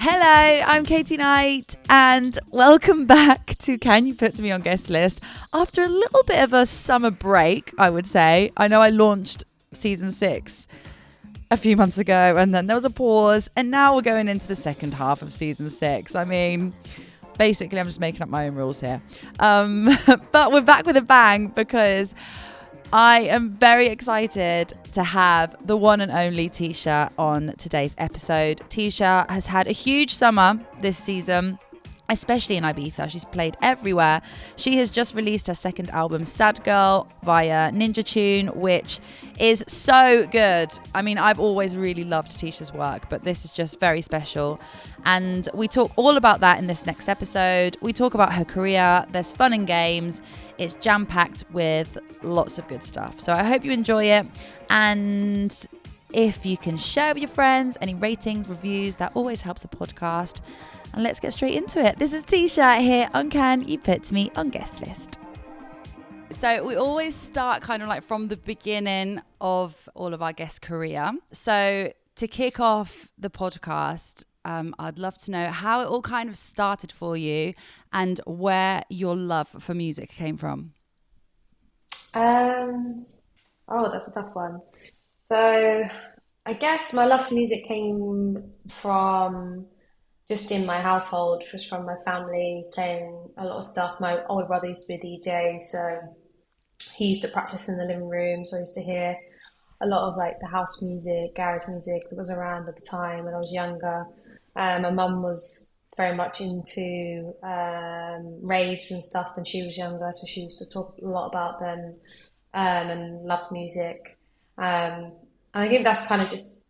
Hello, I'm Katie Knight, and welcome back to Can You Put Me on Guest List? After a little bit of a summer break, I would say. I know I launched season 6 a few months ago, and then there was a pause, and now we're going into the second half of season 6. I mean, basically, I'm just making up my own rules here. But we're back with a bang because I am very excited to have the one and only TSHA on today's episode. TSHA has had a huge summer this season, especially in Ibiza. She's played everywhere. She has just released her second album, Sad Girl, via Ninja Tune, which is so good. I mean, I've always really loved TSHA's work, but this is just very special. And we talk all about that in this next episode. We talk about her career. There's fun and games. It's jam-packed with lots of good stuff. So I hope you enjoy it. And if you can share with your friends, any ratings, reviews, that always helps the podcast. And let's get straight into it. This is TSHA here on Can You Put Me on Guest List. So we always start kind of like from the beginning of all of our guest career. So to kick off the podcast, I'd love to know how it all kind of started for you and where your love for music came from. That's a tough one. So I guess my love for music came from just in my household, just from my family playing a lot of stuff. My older brother used to be a DJ, so he used to practice in the living room. So I used to hear a lot of like the house music, garage music that was around at the time when I was younger. My mum was very much into raves and stuff when she was younger, so she used to talk a lot about them and loved music. And I think that's kind of just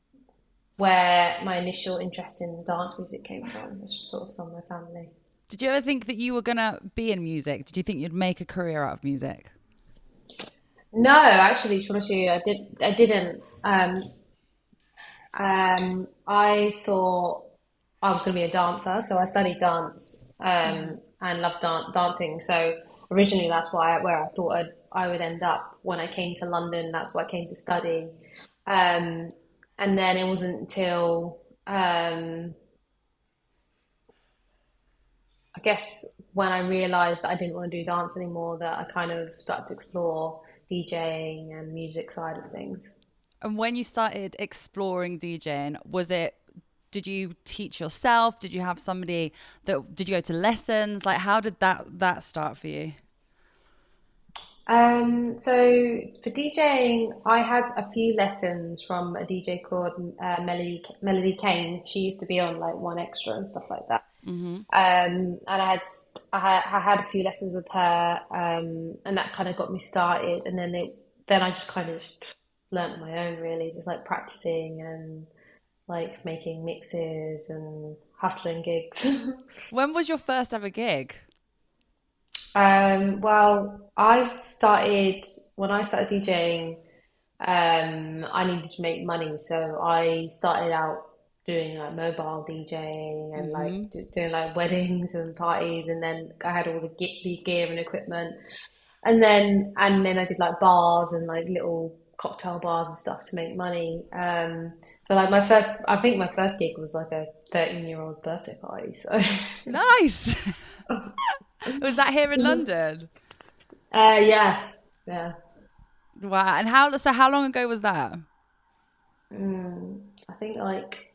where my initial interest in dance music came from. It's sort of from my family. Did you ever think that you were going to be in music? Did you think you'd make a career out of music? No, actually, to be honest with you, I didn't. I thought I was going to be a dancer, so I studied dance and loved dancing. So originally, that's where I thought I would end up when I came to London. That's what I came to study. And then it wasn't until I guess when I realised that I didn't want to do dance anymore that I kind of started to explore DJing and music side of things. And when you started exploring DJing, did you teach yourself? Did you have somebody did you go to lessons? Like, how did that start for you? So for DJing, I had a few lessons from a DJ called Melody Kane. She used to be on like One Extra and stuff like that. And I had a few lessons with her, and that kind of got me started. And then I just kind of just learnt on my own, really, just like practicing and like making mixes and hustling gigs. When was your first ever gig? Well, when I started DJing, I needed to make money, so I started out doing like mobile DJing and like Hmm. doing like weddings and parties, and then I had all the gear and equipment, and then I did like bars and like little cocktail bars and stuff to make money. So like I think my first gig was like a 13-year-old's birthday party. So, Nice. Was that here in London? yeah, yeah. Wow. And how long ago was that? I think like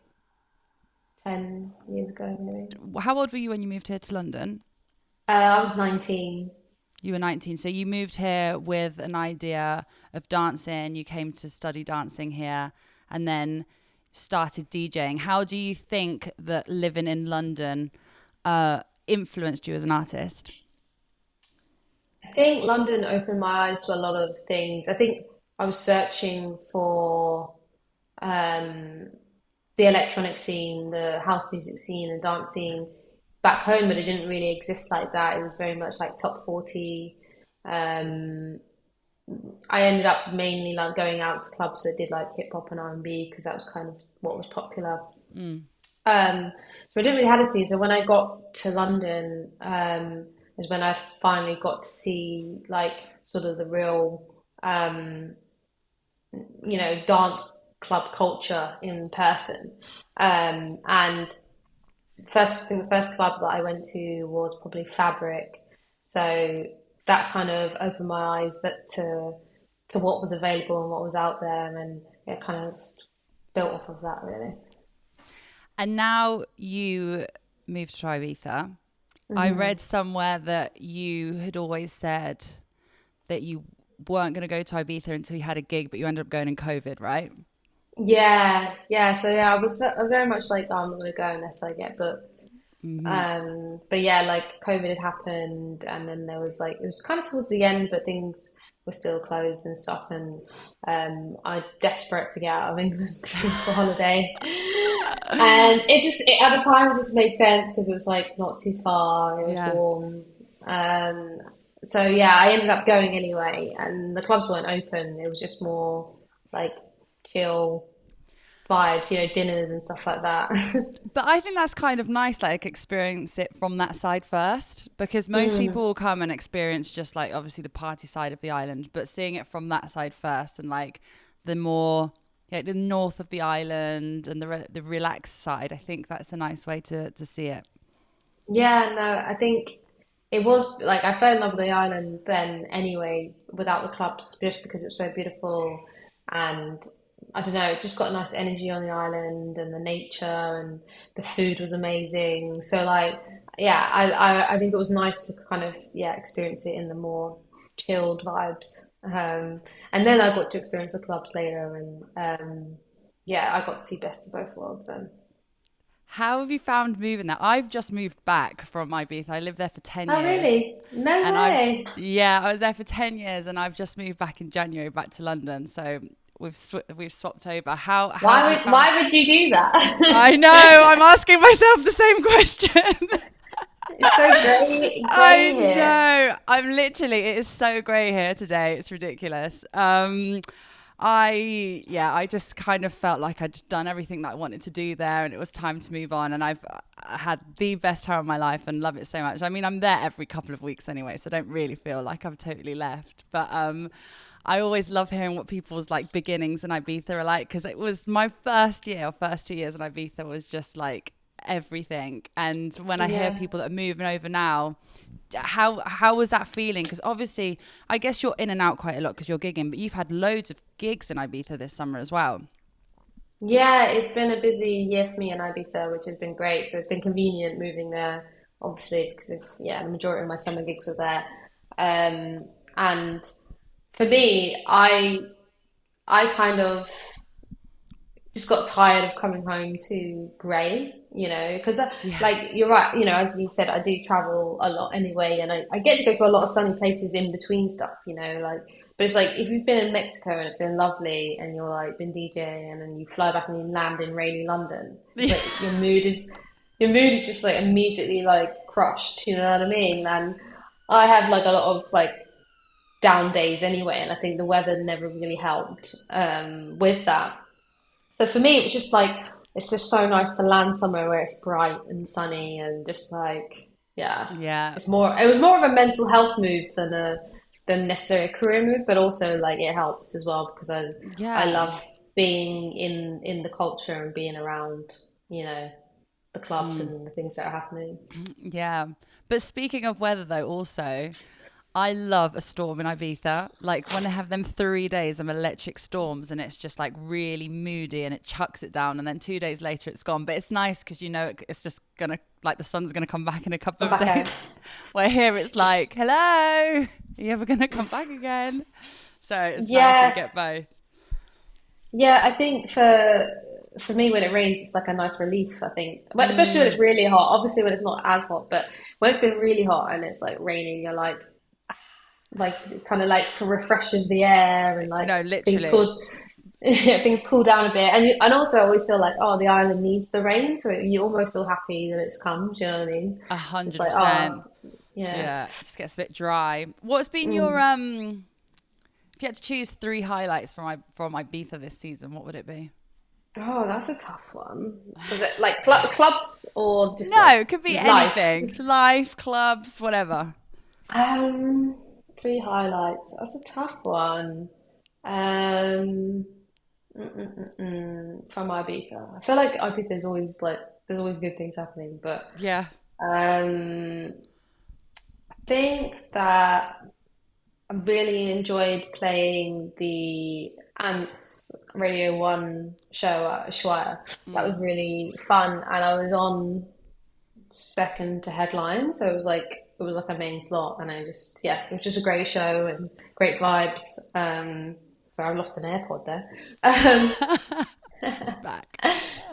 10 years ago, maybe. How old were you when you moved here to London? I was 19. You were 19. So you moved here with an idea of dancing. You came to study dancing here and then started DJing. How do you think that living in London influenced you as an artist? I think London opened my eyes to a lot of things. I think I was searching for um, the electronic scene, the house music scene, and dance scene back home, but it didn't really exist like that. It was very much like top 40. Um, I ended up mainly like going out to clubs that did like hip hop and R&B because that was kind of what was popular. Mm. So I didn't really have a scene. So when I got to London, is when I finally got to see like sort of the real, um, dance club culture in person. And I think the first club that I went to was probably Fabric. So that kind of opened my eyes to what was available and what was out there, and it kind of just built off of that really. And now you moved to Ibiza. I Hmm. read somewhere that you had always said that you weren't going to go to Ibiza until you had a gig, but you ended up going in COVID, right? Yeah, yeah. So yeah, I was very much like, oh, I'm not gonna go unless I get booked. Hmm. But yeah, like COVID had happened, and then there was like it was kind of towards the end, but things were still closed and stuff, and I desperate to get out of England for holiday, and at the time it just made sense because it was like not too far, it was Yeah. warm, um, so yeah, I ended up going anyway, and the clubs weren't open. It was just more like chill vibes, dinners and stuff like that. But I think that's kind of nice, like experience it from that side first, because most Mm. people will come and experience just like obviously the party side of the island, but seeing it from that side first and like the more yeah, the north of the island and the relaxed side, I think that's a nice way to see it. Yeah, no, I think it was like I fell in love with the island then anyway, without the clubs, just because it was so beautiful. And I don't know, it just got a nice energy on the island and the nature and the food was amazing. So like, yeah, I think it was nice to kind of, yeah, experience it in the more chilled vibes. And then I got to experience the clubs later and yeah, I got to see best of both worlds then. How have you found moving there? I've just moved back from Ibiza. I lived there for 10 Oh, years. really? No And I've, way. yeah, I was there for 10 years and I've just moved back in January back to London. So we've swapped over. How have you found? Why would you do that? I know, I'm asking myself the same question. It's so grey I here. know. I'm literally, it is so grey here today. It's ridiculous. I just kind of felt like I'd just done everything that I wanted to do there and it was time to move on. And I've had the best time of my life and love it so much. I mean, I'm there every couple of weeks anyway, so I don't really feel like I've totally left. But I always love hearing what people's like beginnings in Ibiza are like because it was my first year or first 2 years in Ibiza was just like everything. And when I hear Yeah. people that are moving over now, how was that feeling? Because obviously, I guess you're in and out quite a lot because you're gigging, but you've had loads of gigs in Ibiza this summer as well. Yeah, it's been a busy year for me in Ibiza, which has been great. So it's been convenient moving there, obviously, because of, yeah, the majority of my summer gigs were there. And for me, I kind of just got tired of coming home to grey, because Yeah. like you're right, as you said, I do travel a lot anyway, and I get to go to a lot of sunny places in between stuff, like, but it's like if you've been in Mexico and it's been lovely and you're like been DJing and then you fly back and you land in rainy London, it's like your mood is just like immediately like crushed, you know what I mean? And I have like a lot of like down days anyway, and I think the weather never really helped with that. So for me, it was just like it's just so nice to land somewhere where it's bright and sunny and just like yeah, Yeah. It was more of a mental health move than necessarily a career move, but also like it helps as well because I Yeah. love being in the culture and being around the clubs Mm. and the things that are happening. Yeah. But speaking of weather, though, also, I love a storm in Ibiza. Like when I have them 3 days of electric storms and it's just like really moody and it chucks it down. And then 2 days later it's gone. But it's nice because you know it's just going to, like the sun's going to come back in a couple Come of back days. out. Where here it's like, hello, are you ever going to come back again? So it's nice that you Yeah, get both. yeah, I think for me when it rains it's like a nice relief, I think. But especially when Mm. it's really hot. Obviously when it's not as hot, but when it's been really hot and it's like raining, you're like it kind of like refreshes the air and like No, things literally. cool things cool down a bit. And also I always feel like oh the island needs the rain, so you almost feel happy that it's come, do you know what I mean? A It's hundred like oh percent. yeah. Yeah, it just gets a bit dry. What's been your Mm. if you had to choose three highlights from Ibiza this season, what would it be? Oh, that's a tough one. Was it like clubs or just No, like it could be life? anything. Life, clubs, whatever. Um, three highlights. That's a tough one. Um, from Ibiza. I feel like Ibiza is always like there's always good things happening. But Yeah. I think that I really enjoyed playing the Ants Radio 1 show at Ushuaia. That was Mm. really fun, and I was on second to headline, so it was like a main slot, and I just yeah, it was just a great show and great vibes. Sorry, I lost an AirPod there. She's back.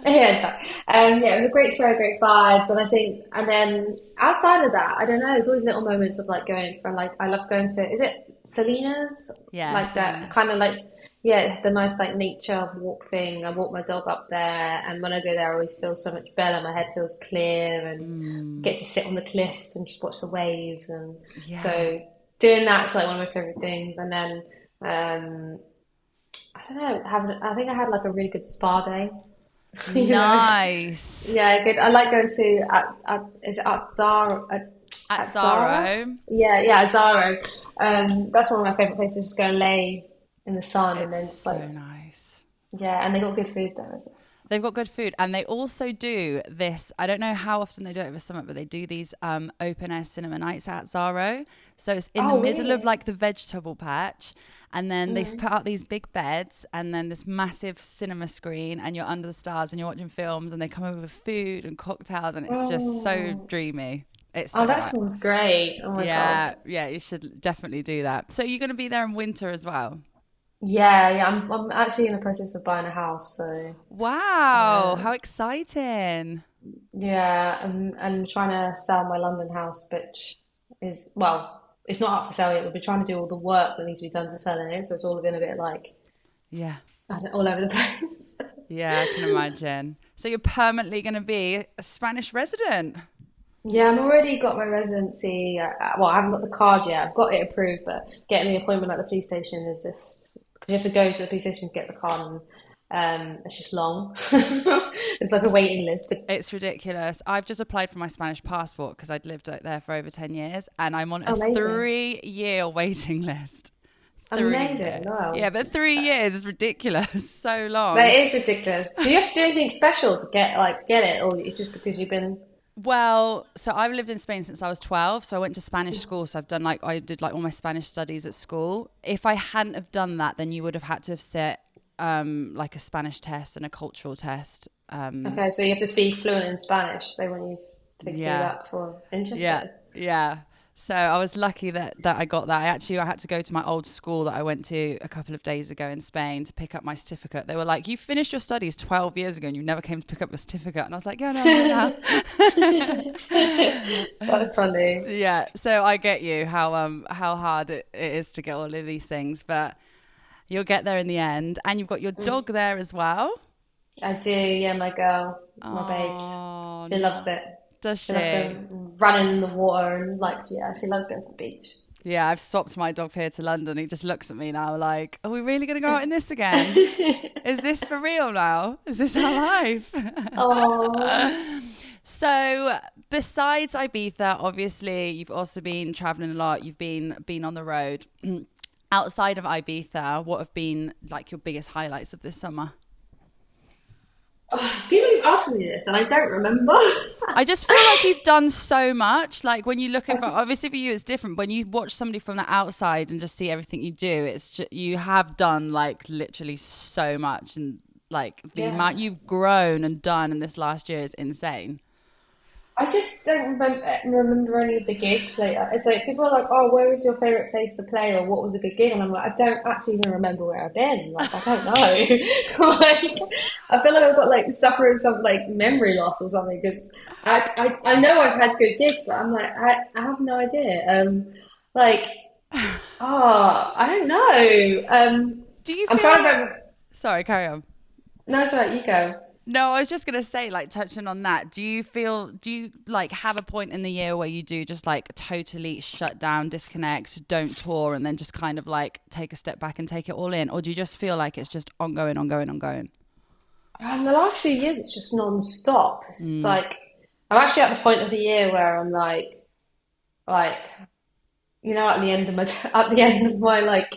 Yeah, in fact. Yeah, it was a great show, great vibes, and I think, and then outside of that, I don't know, there's always little moments of like going for like, I love going to, is it Salinas? Yeah, Like that kind Salinas. of like, yeah, the nice like nature walk thing. I walk my dog up there, and when I go there, I always feel so much better. My head feels clear, and Mm. get to sit on the cliff and just watch the waves, and Yeah. so doing that's like one of my favorite things. And then um, I don't know, I think I had like a really good spa day. You know, Nice. yeah, good. I like going to is it at Zara At at Zara? Sorrow, Yeah, yeah, at Zara. That's one of my favorite places. Just go and lay in the sun and it's then just like so nice. yeah, and they got good food there as well. They've got good food, and they also do this. I don't know how often they do it over summer, but they do these open air cinema nights at Zaro. So it's in the Oh, middle of really? like the vegetable patch, and then they put out these big beds, and then this massive cinema screen, and you're under the stars, and you're watching films, and they come over with food and cocktails, and it's just so Oh, dreamy. It's so oh, that nice. sounds great. Oh my God. Yeah, yeah, you should definitely do that. So you're going to be there in winter as well. Yeah, yeah. I'm actually in the process of buying a house, so Wow, uh, how exciting! yeah, I'm trying to sell my London house, which is well, it's not up for sale yet. We've been trying to do all the work that needs to be done to sell it, so it's all been a bit like Yeah. all over the place. Yeah, I can imagine. So you're permanently going to be a Spanish resident. Yeah, I'm already got my residency. Well, I haven't got the card yet. I've got it approved, but getting the appointment at the police station is just because you have to go to the police station to get the card, and it's just long. It's like a It's, waiting list. it's ridiculous. I've just applied for my Spanish passport because I'd lived out there for over 10 years and I'm on a Amazing, 3 year waiting list. 3 year. amazing. Yeah, Wow, but 3 years is ridiculous. So that long. is ridiculous. Do you have to do anything special to get it, or it's just because you've been? Well, so I've lived in Spain since I was 12. So I went to Spanish school. So I did like all my Spanish studies at school. If I hadn't have done that, then you would have had to have set like a Spanish test and a cultural test. Okay, so you have to speak fluent in Spanish. They want you to do Yeah. that before. Yeah, Interesting. yeah. So I was lucky that I got that. I had to go to my old school that I went to a couple of days ago in Spain to pick up my certificate. They were like, "You finished your studies 12 years ago and you never came to pick up your certificate." And I was like, "Yeah, no, I'm here now." That's funny. Yeah. So I get you how hard it is to get all of these things, but you'll get there in the end. And you've got your dog there as well. I do, yeah, my girl, my babes. Oh She loves no. it. Does She loves she? going running in the water and like yeah, she loves going to the beach. Yeah, I've swapped my dog here to London. He just looks at me now like, are we really going to go out in this again? Is this for real now? Is this our life? Oh, So, besides Ibiza, obviously, you've also been traveling a lot. You've been on the road. Outside of Ibiza, what have been like your biggest highlights of this summer? people keep asking me this and I don't remember. I just feel like you've done so much. Like when you look I at, just obviously for you it's different. When you watch somebody from the outside and just see everything you do, you have done like literally so much, and like the yeah. amount you've grown and done in this last year is insane. I just don't remember any of the gigs. Like it's like people are like, "Oh, where was your favorite place to play?" or "What was a good gig?" And I'm like, I don't actually even remember where I've been. Like I don't know. Like I feel like I've got like suffering some like memory loss or something because I know I've had good gigs, but I'm like I have no idea. Like I don't know. Do you I'm feel trying to like? remember. Sorry, carry on. No, sorry, you go. No, I was just gonna say, like, touching on that, do you like have a point in the year where you do just like totally shut down, disconnect, don't tour, and then just kind of like take a step back and take it all in? Or do you just feel like it's just ongoing, ongoing, ongoing? The last few years, it's just non-stop. It's just Mm. like I'm actually at the point of the year where I'm like at the end of my at the end of my like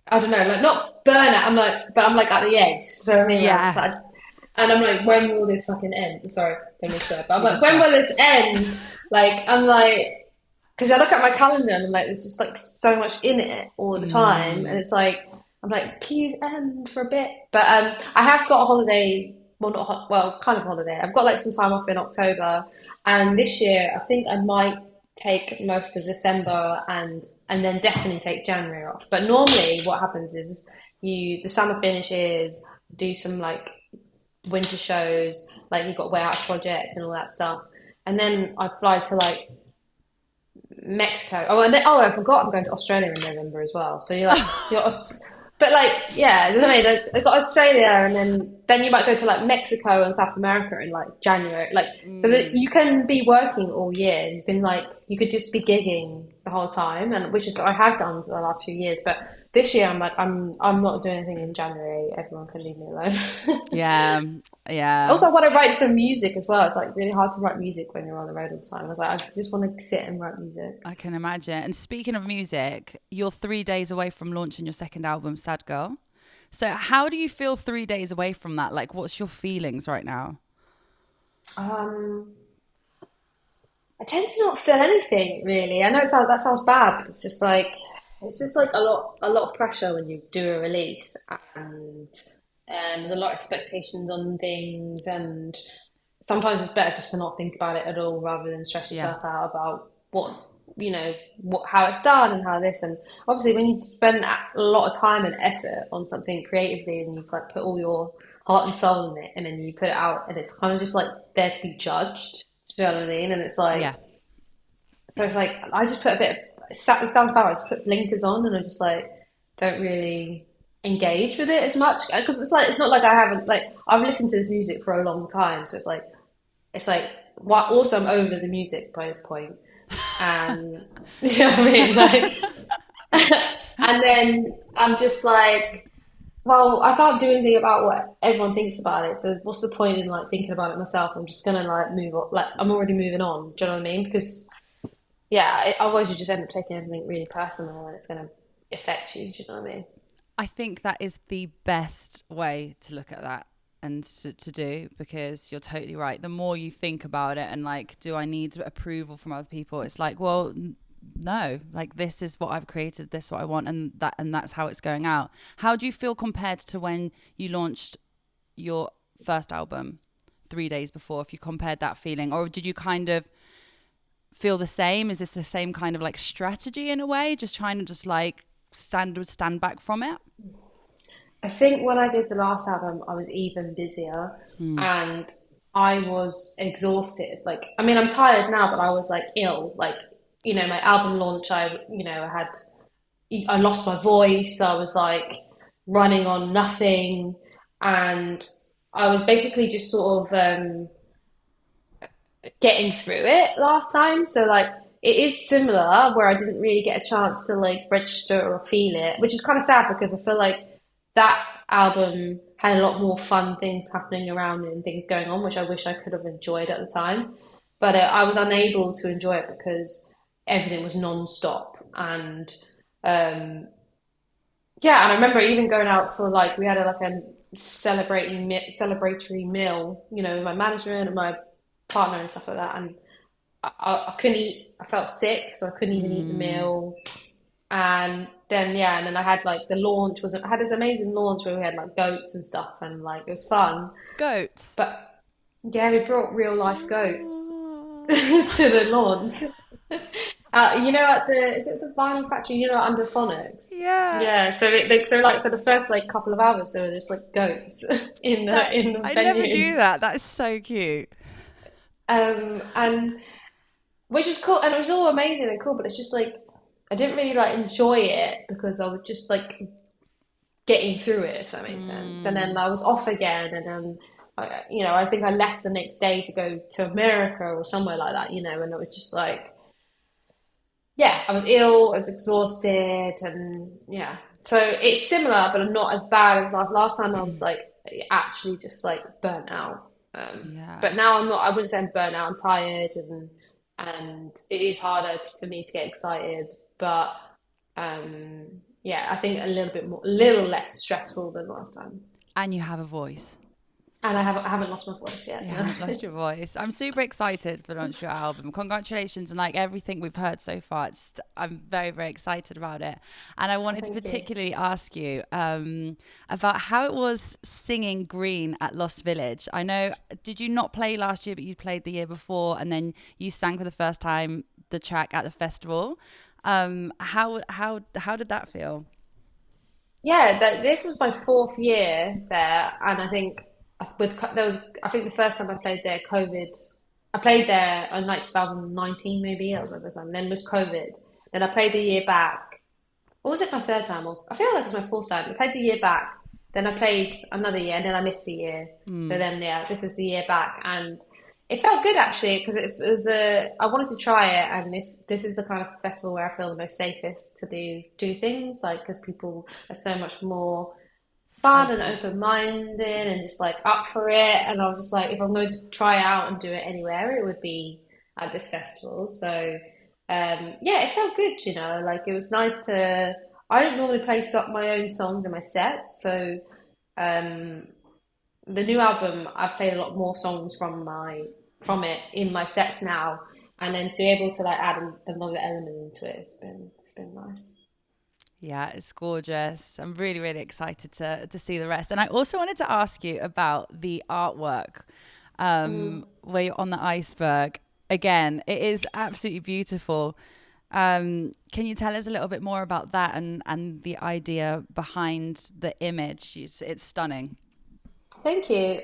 I don't know, like not burnout. I'm like, but I'm like at the edge. So I mean, I'm just Yeah. like And I'm like, when will this fucking end? Sorry, don't mean to swear, but I'm You can like, when swear. will this end? Like, I'm like, because I look at my calendar and I'm like, there's just like so much in it all the time, and Mm. it's like, I'm like, please end for a bit. But I have got a holiday. Well, not well, kind of holiday. I've got like some time off in October, and this year I think I might take most of December and then definitely take January off. But normally, what happens is the summer finishes, do some like winter shows, like you've got way out projects and all that stuff. And then I fly to like Mexico. Oh, and then, oh, I forgot I'm going to Australia in November as well. So but like, yeah, you know what I mean? I've got Australia, and then you might go to like Mexico and South America in like January. Like, so that Mm. you can be working all year. You can like, you could just be gigging the whole time, and which is I have done for the last few years. But this year, I'm like, I'm not doing anything in January. Everyone can leave me alone. Yeah, yeah. Also, I want to write some music as well. It's like really hard to write music when you're on the road all the time. I was like, I just want to sit and write music. I can imagine. And speaking of music, you're 3 days away from launching your second album, Sad Girl. So how do you feel 3 days away from that? Like, what's your feelings right now? Um, I tend to not feel anything really. I know that sounds bad, but it's just like a lot of pressure when you do a release, and there's a lot of expectations on things, and sometimes it's better just to not think about it at all rather than stress Yeah. yourself out about what how it's done and how this. And obviously when you spend a lot of time and effort on something creatively and you've like put all your heart and soul in it, and then you put it out and it's kind of just like there to be judged, do you know what I mean? And it's like, Yeah. so it's like I just put a bit of, it sounds bad, I just put blinkers on and I just like don't really engage with it as much, because it's like, it's not like I haven't, like I've listened to this music for a long time, so it's like what, also I'm over the music by this point, and you know what I mean, like and then I'm just like, well, I can't do anything about what everyone thinks about it, so what's the point in like thinking about it myself? I'm just gonna like move on, like I'm already moving on, do you know what I mean? Because yeah, otherwise you just end up taking everything really personal and it's going to affect you. Do you know what I mean? I think that is the best way to look at that and to do, because you're totally right. The more you think about it and like, do I need approval from other people? It's like, well, no, like this is what I've created, this is what I want, and that's how it's going out. How do you feel compared to when you launched your first album 3 days before? If you compared that feeling, or did you kind of feel the same? Is this the same kind of like strategy in a way, just trying to just like stand back from it? I think when I did the last album, I was even busier Mm. and I was exhausted. Like, I mean, I'm tired now, but I was like ill. Like, my album launch, I lost my voice. I was like running on nothing. And I was basically just sort of, getting through it last time. So like it is similar where I didn't really get a chance to like register or feel it, which is kind of sad because I feel like that album had a lot more fun things happening around it and things going on, which I wish I could have enjoyed at the time. But I was unable to enjoy it because everything was non-stop. And um, yeah, and I remember even going out for like we had like a celebratory meal, with my management and my partner and stuff like that. And I couldn't eat. I felt sick, so I couldn't even eat the Mm. meal. And then yeah, and then I had like the launch was I had this amazing launch where we had like goats and stuff, and like it was fun. Goats. But yeah, we brought real life goats to Oh. the launch. At the is it the vinyl factory? Under Phonics. Yeah. Yeah, so so like for the first like couple of hours, there were just like goats in That the I never knew venue, that. That is so cute. and which was cool, and it was all amazing and cool. But it's just like I didn't really like enjoy it because I was just like getting through it, if that makes sense. And then Mm. I was off again, and then I think I left the next day to go to America or somewhere like that, and it was just like yeah, I was ill, I was exhausted, and yeah. So it's similar, but I'm not as bad as last time. I was like actually just like burnt out. Yeah. But now I'm not. I wouldn't say I'm burnt out. I'm tired, and it is harder for me to get excited. But yeah, I think a little bit more, a little less stressful than last time. And you have a voice. And I haven't lost my voice yet. You No. haven't lost your voice. I'm super excited for the launch of your album. Congratulations and like everything we've heard so far. I'm very, very excited about it. And I wanted to Thank you. particularly ask you about how it was singing Green at Lost Village. I know, did you not play last year, but you played the year before, and then you sang for the first time the track at the festival. How did that feel? Yeah, this was my fourth year there, and I think there was I think the first time I played there, COVID. I played there in like 2019, maybe that was my first time. Then was COVID. Then I played the year back. Or was it my third time? Or I feel like it's my fourth time. I played the year back. Then I played another year, and then I missed a year. So then, yeah, this is the year back, and it felt good actually because it was the I wanted to try it, and this is the kind of festival where I feel the most safest to do things like because people are so much more fun and Open. open-minded and just like up for it. And I was just like, if I'm going to try out and do it anywhere, it would be at this festival. So yeah, it felt good, like it was nice to. I don't normally play my own songs in my set, so um, the new album I played a lot more songs from it in my sets now, and then to be able to like add another element into it, it's been nice. Yeah, it's gorgeous. I'm really, really excited to see the rest. And I also wanted to ask you about the artwork Mm. where you're on the iceberg. Again, it is absolutely beautiful. Can you tell us a little bit more about that and the idea behind the image? It's stunning. Thank you.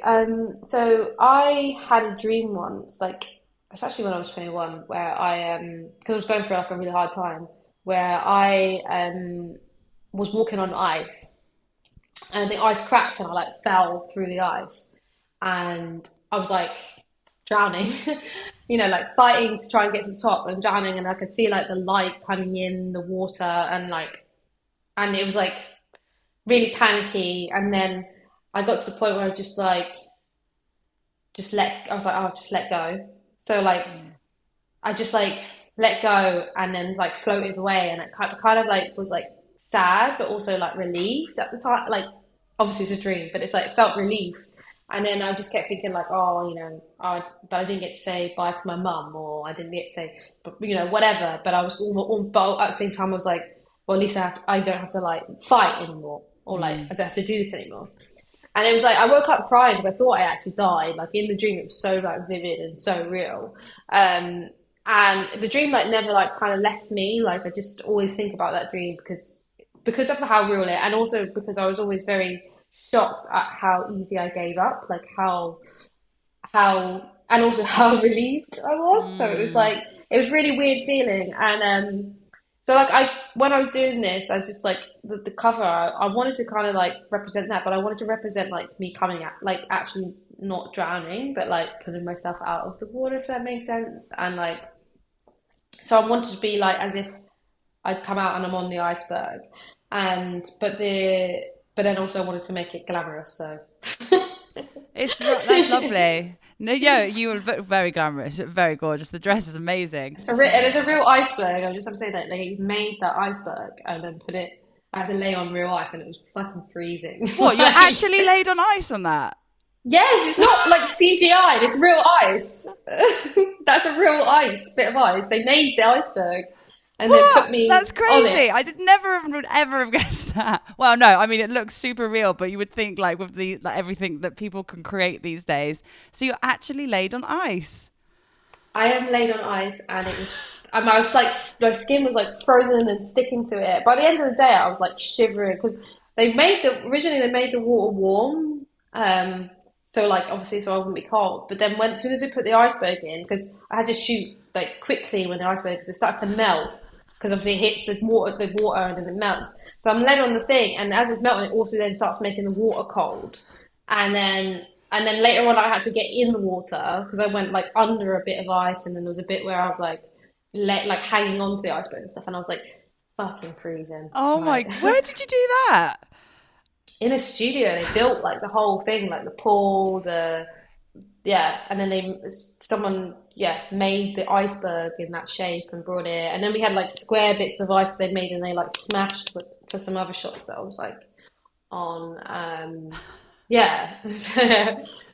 So I had a dream once, like it's actually when I was 21, where because I was going through like a really hard time, where I was walking on ice, and the ice cracked, and I like fell through the ice, and I was like drowning, like fighting to try and get to the top and drowning, and I could see like the light coming in the water, and it was like really panicky, and then I got to the point where I just like I was like, oh, just let go. So like Mm. I just like let go and then like floated away, and it kind of like was like sad but also like relieved at the time. Like obviously it's a dream, but it's like it felt relief. And then I just kept thinking like, oh, but I didn't get to say bye to my mum, or I didn't get to say, but whatever. But I was but at the same time I was like, well, at least I don't have to like fight anymore, or like Mm. I don't have to do this anymore. And it was like I woke up crying because I thought I actually died. Like in the dream, it was so like vivid and so real. And the dream like never like kind of left me. Like I just always think about that dream because of how real it, and also because I was always very shocked at how easy I gave up. Like how and also how relieved I was. So it was Mm. like it was really weird feeling. And so like I when I was doing this, I just like the cover. I wanted to kind of like represent that, but I wanted to represent like me coming at like actually not drowning, but like pulling myself out of the water, if that makes sense. And like so I wanted to be like as if I'd come out and I'm on the iceberg, and but then also I wanted to make it glamorous. So That's lovely. No, yeah, you were very glamorous, very gorgeous. The dress is amazing. and it's a real iceberg. I'm saying that they made that iceberg and then put it. I had to lay on real ice, and it was fucking freezing. What, you actually laid on ice on that? Yes, it's not like CGI. It's real ice. That's a real bit of ice. They made the iceberg and then put What? me That's on it. crazy. I did never even would ever have guessed that. Well, no, I mean it looks super real, but you would think like with the like everything that people can create these days. So you're actually laid on ice. I am laid on ice, and I was like, my skin was like frozen and sticking to it. By the end of the day, I was like shivering because originally they made the water warm, so like obviously so I wouldn't be cold. But then as soon as they put the iceberg in, because I had to shoot like quickly when the iceberg because it started to melt, because obviously it hits the water and then it melts. So I'm laid on the thing, and as it's melting, it also then starts making the water cold. And then later on, I had to get in the water because I went like under a bit of ice, and then there was a bit where I was like, like hanging on to the iceberg and stuff, and I was like, fucking freezing. Oh my, Right. where did you do that? In a studio, they built like the whole thing, like the pool, yeah, and then someone made the iceberg in that shape and brought it, and then we had like square bits of ice they made, and they like smashed for some other shots that I was like on. Yeah.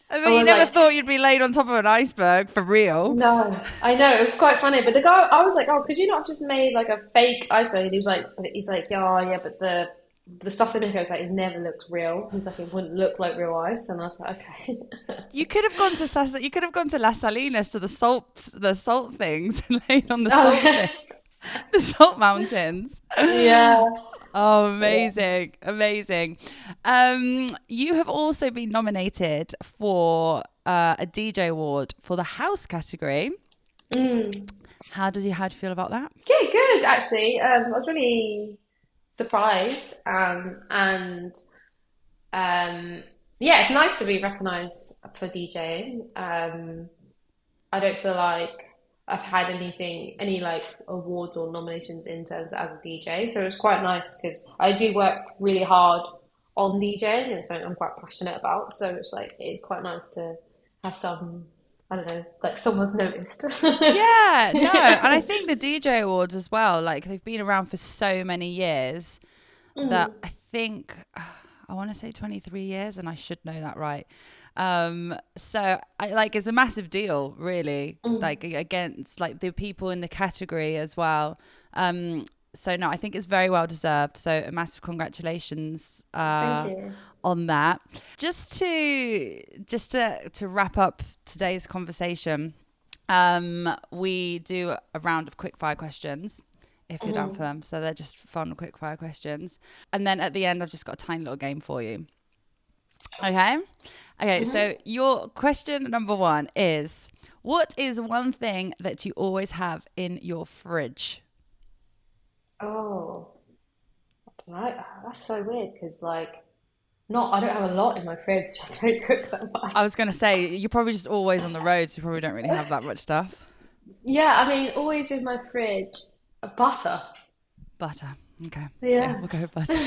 I I mean, you was never like, thought you'd be laid on top of an iceberg for real. no, I know, it was quite funny. But the guy, I was like, oh, could you not have just made like a fake iceberg? And he's like, yeah, oh, yeah, but the stuff they make, I was like, it never looks real. He was like, it wouldn't look like real ice, and I was like, okay. You could have gone to you could have gone to Las Salinas to the salt things and laid on the salt Oh, thing, the salt mountains. yeah. Oh, Yeah. amazing, amazing. You have also been nominated for a DJ award for the house category. Mm. How do you feel about that? Yeah, good actually. I was really surprised, and yeah, it's nice to be recognised for DJing. I don't feel like I've had any like awards or nominations in terms as a DJ, so it's quite nice because I do work really hard on DJing, and it's something I'm quite passionate about. So it's like it's quite nice to have some, I don't know, like someone's noticed. Yeah, no, and I think the DJ awards as well. Like they've been around for so many years that Mm, I think I want to say 23 years, and I should know that right. So I like it's a massive deal, really, mm. like against like the people in the category as well. So no, I think it's very well deserved. So a massive congratulations Thank you. on that. Just to wrap up today's conversation, we do a round of quick fire questions if you're down for Mm. them. So they're just fun quick fire questions. And then at the end, I've just got a tiny little game for you. Okay. Okay. Hmm. So your question number one is, what is one thing that you always have in your fridge? Oh, right. That's so weird because like not I don't have a lot in my fridge. I don't cook that I much. was going to say, you're probably just always on the road, so you probably don't really have that much stuff. Yeah, I mean, always in my fridge, a butter. Butter. Okay. Yeah, Yeah. we'll go with butter.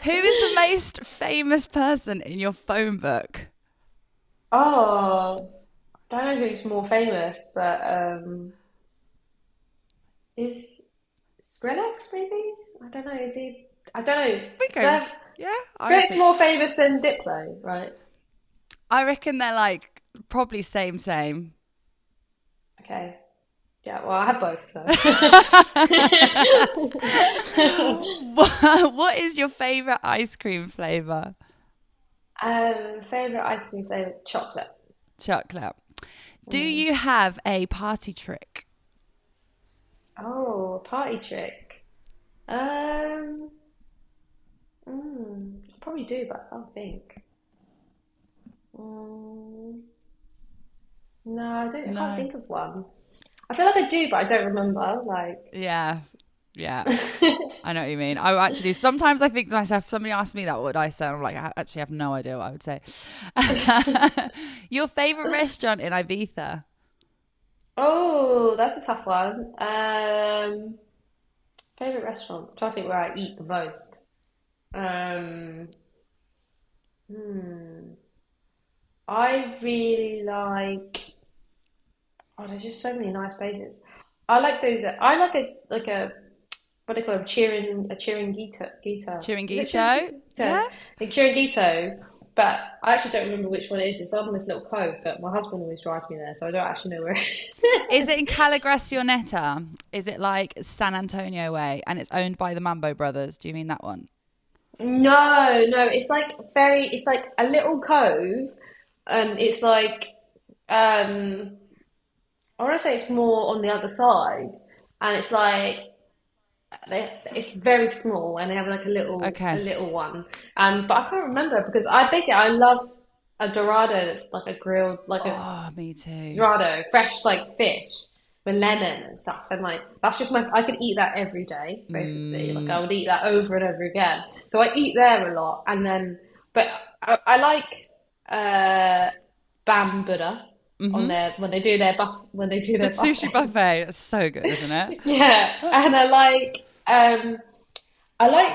Who is the most famous person in your phone book? Oh, don't know who's more famous, but is Skrillex maybe? I don't know. Is he? I don't know. So Because, yeah, I Skrillet's think. more famous than Diplo, right? I reckon they're like probably same, same. Okay. Yeah. Well, I have both, so. What is your favorite ice cream flavor? Favorite ice cream flavor, chocolate. Chocolate. Do Mm. you have a party trick? Oh, party trick. Um, I probably do, but I don't think. Mm, no, I don't. I can't No. think of one. I feel like I do, but I don't remember. Like, Yeah. Yeah. I know what you mean. I actually sometimes I think to myself, somebody asked me that, what would I say? I'm like, I actually have no idea what I would say. Your favorite restaurant in Ibiza? oh, that's a tough one. Favorite restaurant. I'm trying to think where I eat the most. Um, hmm. I really like. Oh, there's just so many nice places. I like those. I like a what do they call them? Cheering guitar. Is it cheering Chiringuito? guitar? Yeah. Like cheering guitar. But I actually don't remember which one it is. It's on this little cove, but my husband always drives me there, so I don't actually know where it Is it is. in Calagracioneta? Is it like San Antonio way and it's owned by the Mambo brothers? Do you mean that one? No, no, it's like it's like a little cove, and it's like um, I want to say it's more on the other side, and it's like it's very small, and they have like a Okay. little one. But I can't remember because I love a dorado that's like a grilled like a Oh, me too. dorado, fresh like fish with lemon and stuff, and like that's just my I could eat that every day basically. Like I Mm, would eat that over and over again. So I eat there a lot, and then but I like uh, Bam Buddha on mm-hmm. their when they do The their sushi buffet. buffet. That's so good, isn't it? Yeah, and I like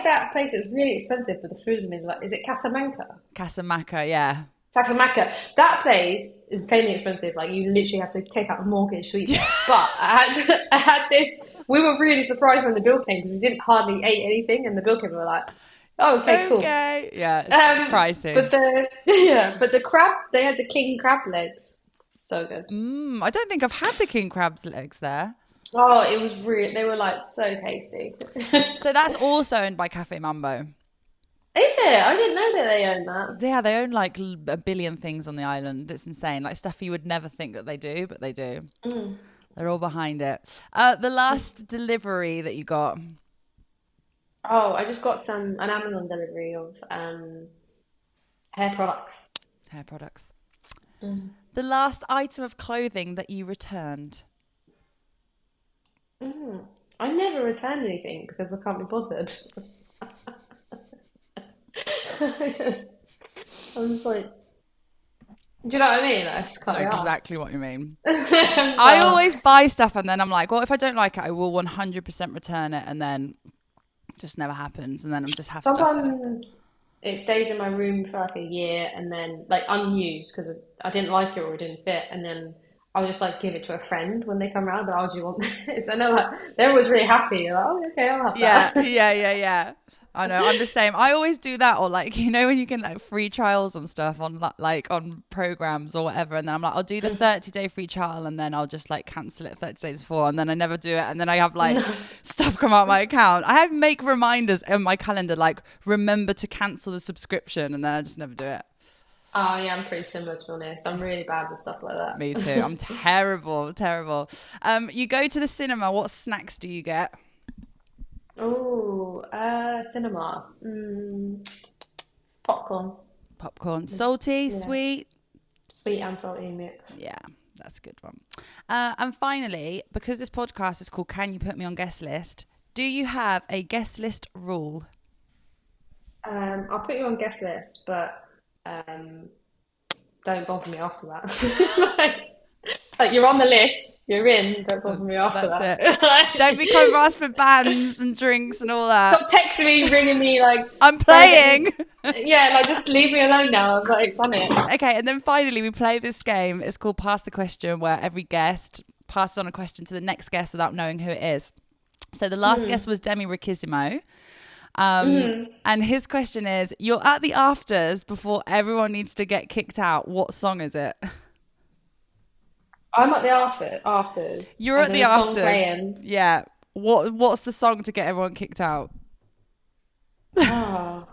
that place. It was really expensive, but the food's amazing. Like, is it Casablanca? Casamaca, yeah. Casablanca. That place, insanely expensive. Like, you literally have to take out a mortgage to eat there. But I had this. We were really surprised when the bill came because we didn't hardly ate anything, and the bill came. And we were like, Oh, okay, cool. Okay. Yeah, it's pricey. But the yeah, but the crab, they had the king crab legs. So good. I don't think I've had the king crab's legs there. Oh, it was really, they were like so tasty. So that's also owned by Cafe Mambo. Is it? I didn't know that they own that. Yeah, they own like a billion things on the island. It's insane. Like stuff you would never think that they do, but they do. Mm. They're all behind it. The last delivery that you got, Oh, I just got an Amazon delivery of hair products. hair products. Mm. The last item of clothing that you returned. Mm. I never return anything because I can't be bothered. I'm just like, do you know what I mean? I just can't Know be exactly asked. what you mean. I always buy stuff and then I'm like, well, if I don't like it, I will 100% return it, and then it just never happens, and then I'm just have stuff. Sometimes it stays in my room for like a year and then like unused because I didn't like it or it didn't fit, and then I'll just like give it to a friend when they come around. But oh, do you want this? So I know like they're always really happy. Like, oh, okay, I'll have Yeah, that. yeah. I know, I'm the same. I always do that, or like, when you can like free trials and stuff on like on programs or whatever, and then I'm like, I'll do the 30-day free trial, and then I'll just like cancel it 30 days before, and then I never do it, and then I have like stuff come out my account. I have make reminders in my calendar like remember to cancel the subscription, and then I just never do it. Oh yeah, I'm pretty similar to be honest. I'm really bad with stuff like Me too. I'm terrible. You go to the cinema. What snacks do you get? Oh, cinema. Popcorn. Popcorn, salty, Yeah, sweet. sweet and salty mix. Yeah, that's a good one. And finally, because this podcast is called Can You Put Me on Guest List, do you have a guest list rule? I'll put you on guest list, but um, don't bother me after that. Like you're on the list, you're in. Don't bother me after That's that. it. Don't be coming for us for bands and drinks and all that. Stop texting me, ringing me, like I'm trying to get playing. me. Yeah, like just leave me alone now. I've like done it. Okay, and then finally we play this game. It's called Pass the Question, where every guest passes on a question to the next guest without knowing who it is. So the last guest was Demi Riquissimo. And his question is, you're at the afters before everyone needs to get kicked out. What song is it? I'm at the afters, You're and at the there's a song afters. playing. Yeah. What's the song to get everyone kicked out? Oh,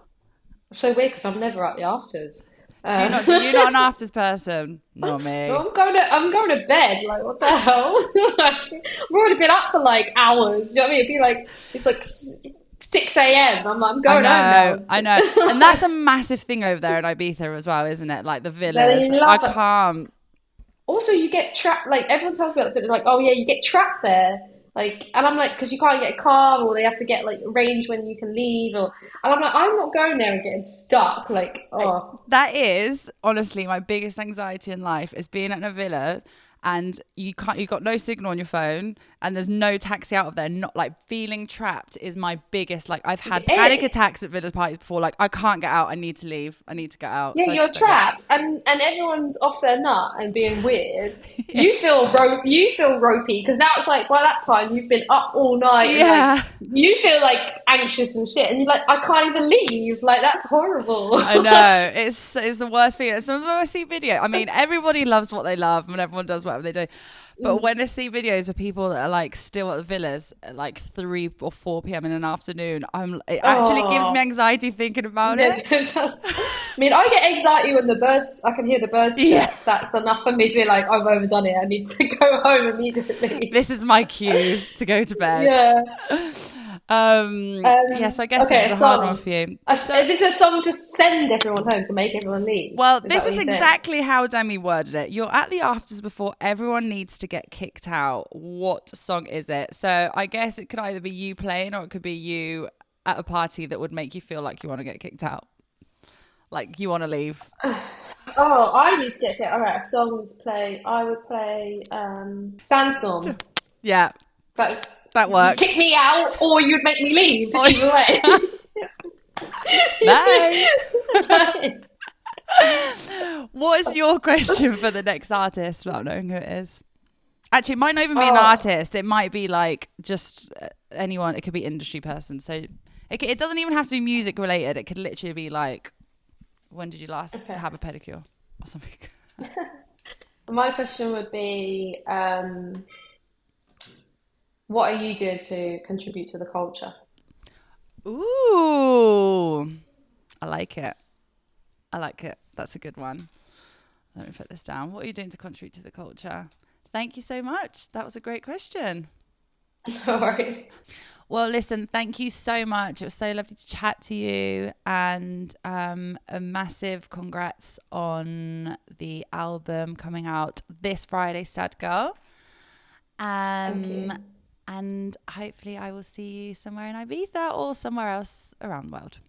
so weird because I'm never at the afters. You're not an afters person? Not me. Well, I'm going to bed. Like, what the hell? Like, I've already been up for like hours. You know what I mean? It'd be like it's like 6 a.m. I'm like, I'm going home I now. know. And that's a massive thing over there in Ibiza as well, isn't it? Like the villas. They I love it. can't. Also, you get trapped. Like everyone tells me about the they're like, oh yeah, you get trapped there. Like, and I'm like, because you can't get a car, or they have to get like arrange when you can leave, or and I'm like, I'm not going there and getting stuck. Like, oh, That is honestly my biggest anxiety in life is being at a villa and you've got no signal on your phone and there's no taxi out of there. Not like feeling trapped is my biggest, like I've had panic it, attacks at villa parties before. Like I can't get out. I need to leave. I need to get out. yeah, So I you're just don't go. trapped, and everyone's off their nut and being weird. You feel ropey because now it's like by that time you've been up all night and Yeah. like you feel like anxious and shit, and you're like, I can't even leave. Like that's horrible. I know it's the worst feeling. Sometimes when I see video, I mean, everybody loves what they love and everyone does whatever they do. But when I see videos of people that are like still at the villas at like 3 or 4 p.m. in an afternoon, it actually gives me Oh. anxiety thinking about Yeah, it. I mean, I get anxiety when I can hear the birds Yeah. chirp. That's enough for me to be like, I've overdone it. I need to go home immediately. This is my cue to go to bed. Yeah. Yeah, so I guess this Okay, is a a hard one song. for you. This is a song to send everyone home to make everyone leave. Well, Is that this what is you said? exactly how Demi worded it. You're at the afters before everyone needs to get kicked out. What song is it? So I guess it could either be you playing or it could be you at a party that would make you feel like you want to get kicked out. Like you want to leave. Oh, I need to get here. All right, a song to play. I would play Sandstorm. Yeah, But that you'd works. kick me out or you'd make me leave. Oh, Either way. Bye. What is your question for the next artist without knowing who it is? Actually, it might not even be an Oh, artist. It might be like just anyone. It could be industry person. So It doesn't even have to be music related. It could literally be like, when did you last Okay. have a pedicure or something? My question would be, what are you doing to contribute to the culture? Ooh, I like it. I like it. That's a good one. Let me put this down. What are you doing to contribute to the culture? Thank you so much. That was a great question. No worries. Well, listen, thank you so much. It was so lovely to chat to you. And a massive congrats on the album coming out this Friday, Sad Girl. Thank Um, you. and hopefully I will see you somewhere in Ibiza or somewhere else around the world.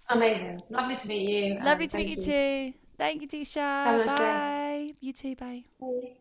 Amazing. Lovely to meet you, Lovely and to meet you thank you. too. Thank you, Have Tisha. a nice day. Bye. You too. Bye. Bye.